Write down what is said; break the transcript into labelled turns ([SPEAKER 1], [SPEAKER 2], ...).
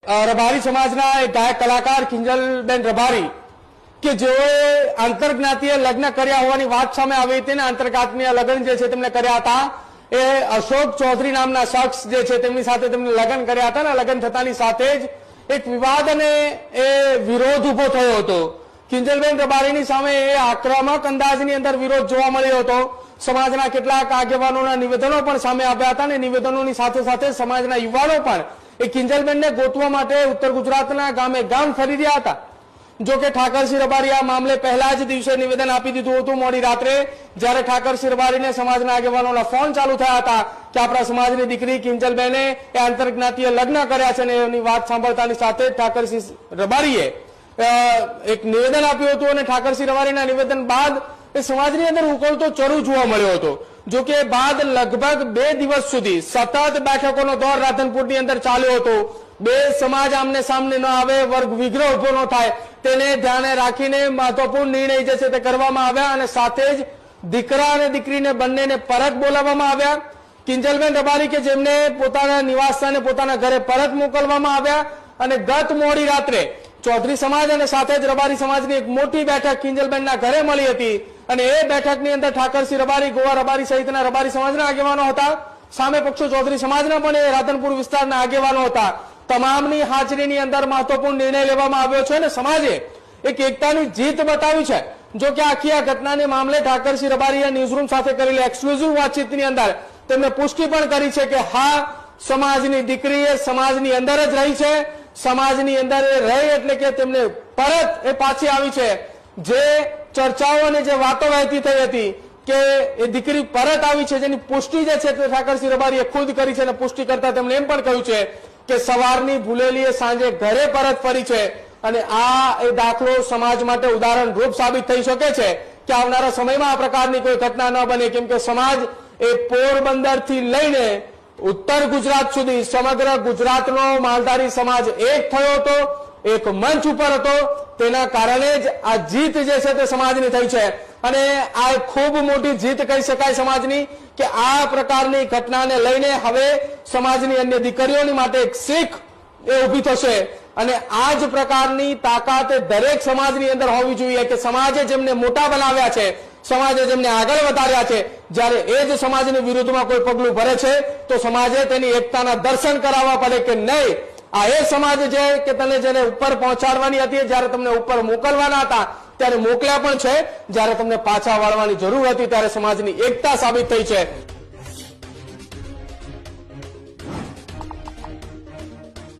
[SPEAKER 1] રબારી સમાજના એક ગાયક કલાકાર કિંજલબેન રબારી કે જેઓએ આંતરજ્ઞાતીય લગ્ન કર્યા હોવાની વાત સામે આવી હતી ને આંતરજ્ઞાતીય લગ્ન જે છે તેમને કર્યા હતા એ અશોક ચૌધરી નામના શખ્સ જે છે તેમની સાથે તેમને લગ્ન કર્યા હતા ને લગ્ન થતાની સાથે જ એક વિવાદ અને એ વિરોધ ઉભો થયો હતો। કિંજલબેન રબારીની સામે એ આક્રમક અંદાજની અંદર વિરોધ જોવા મળ્યો હતો। સમાજના કેટલાક આગેવાનોના નિવેદનો પણ સામે આવ્યા હતા અને નિવેદનોની સાથે સાથે સમાજના યુવાનો પણ એ કિંજલબેનને ગોતવા માટે ઉત્તર ગુજરાતના ગામે ગામ ફરી રહ્યા હતા। જો કે ઠાકરસિંહ રબારી આ મામલે પહેલા જ દિવસે નિવેદન આપી દીધું હતું મોડી રાત્રે, જ્યારે ઠાકરસિંહ રબારીને સમાજના આગેવાનોના ફોન ચાલુ થયા હતા કે આપણા સમાજની દીકરી કિંજલબેને એ આંતરજ્ઞાતીય લગ્ન કર્યા છે અને એની વાત સાંભળતાની સાથે જ ઠાકરસિંહ રબારીએ એક નિવેદન આપ્યું હતું અને ઠાકરસિંહ રબારીના નિવેદન બાદ એ સમાજની અંદર ઉકળતો ચરુ જોવા મળ્યો હતો। જો કે બાદ લગભગ 2 દિવસ સુધી સતત બેઠકોનો દોર રાધનપુરની અંદર ચાલ્યો હતો। બે સમાજ આમને સામને ન આવે, વર્ગ વિગ્રહ ઉભો ન થાય તેને ધ્યાને રાખીને મહત્વપૂર્ણ નિર્ણય જે છે તે કરવામાં આવ્યા અને સાથે જ દીકરા અને દીકરીને બંનેને પરત બોલાવવામાં આવ્યા। કિંજલબેન રબારી કે જેમને પોતાના નિવાસસ્થાને પોતાના ઘરે પરત મોકલવામાં આવ્યા અને ગત મોડી રાત્રે ચૌધરી સમાજ અને સાથે જ રબારી સમાજની એક મોટી બેઠક કિંજલબેનના ઘરે મળી હતી અને એ બેઠકની અંદર ઠાકરસિંહ રબારી, ગોવા રબારી સહિતના રબારી સમાજના આગેવાનો હતા। સામે પક્ષો ચૌધરી સમાજના પણ એ રાધનપુર વિસ્તારના આગેવાનો હતા। તમામની હાજરીની અંદર મહત્વપૂર્ણ નિર્ણય લેવામાં આવ્યો છે અને સમાજે એક એકતાની જીત બતાવી છે। જો કે આખી આ ઘટનાને મામલે ઠાકરસિંહ રબારીએ ન્યૂઝરૂમ સાથે કરેલી એક્સક્લુઝિવ વાતચીતની અંદર તેમને પુષ્ટિ પણ કરી છે કે હા, સમાજની દીકરી એ સમાજની અંદર જ રહી છે, સમાજની અંદર એ રહી એટલે કે તેમને પરત એ પાછી આવી છે। જે ચર્ચાઓ અને જે વાતો વહેતી થઈ હતી કે એ દીકરી પરત આવી છે જેની પુષ્ટિ જે છે તે ઠાકરસિંહ રબારીએ ખુદ કરી છે અને પુષ્ટિ કરતા તેમણે એમ પણ કહ્યું છે કે સવારની ભૂલેલી સાંજે ઘરે પરત ફરી છે અને આ એ દાખલો સમાજ માટે ઉદાહરણ રૂપ સાબિત થઈ શકે છે કે આવનારા સમયમાં આ પ્રકારની કોઈ ઘટના ન બને, કેમ કે સમાજ એ પોરબંદરથી લઈને ઉત્તર ગુજરાત સુધી સમગ્ર ગુજરાતનો માલધારી સમાજ એક થયો હતો, એક મંચ ઉપર હતો। તેના કારણે જ આ જીત જે છે તે સમાજની થઈ છે અને આ ખૂબ મોટી જીત કહી શકાય સમાજની કે આ પ્રકારની ઘટનાને લઈને હવે સમાજની અન્ય દીકરીઓની માટે એક શીખ એ ઊભી થશે અને આ જ પ્રકારની તાકાત દરેક સમાજની અંદર હોવી જોઈએ કે સમાજે જેમને મોટા બનાવ્યા છે, સમાજે જેમને આગળ વધાર્યા છે, જ્યારે એ જ સમાજની વિરુદ્ધમાં કોઈ પગલું ભરે છે તો સમાજે તેની એકતાના દર્શન કરાવવા પડે કે નહીં, આ એ સમાજ છે કે તને જેને ઉપર પહોંચાડવાની હતી, જ્યારે તમને ઉપર મોકલવાના હતા ત્યારે મોકલ્યા પણ છે, જ્યારે તમને પાછા વાળવાની જરૂર હતી ત્યારે સમાજની એકતા સાબિત થઈ છે।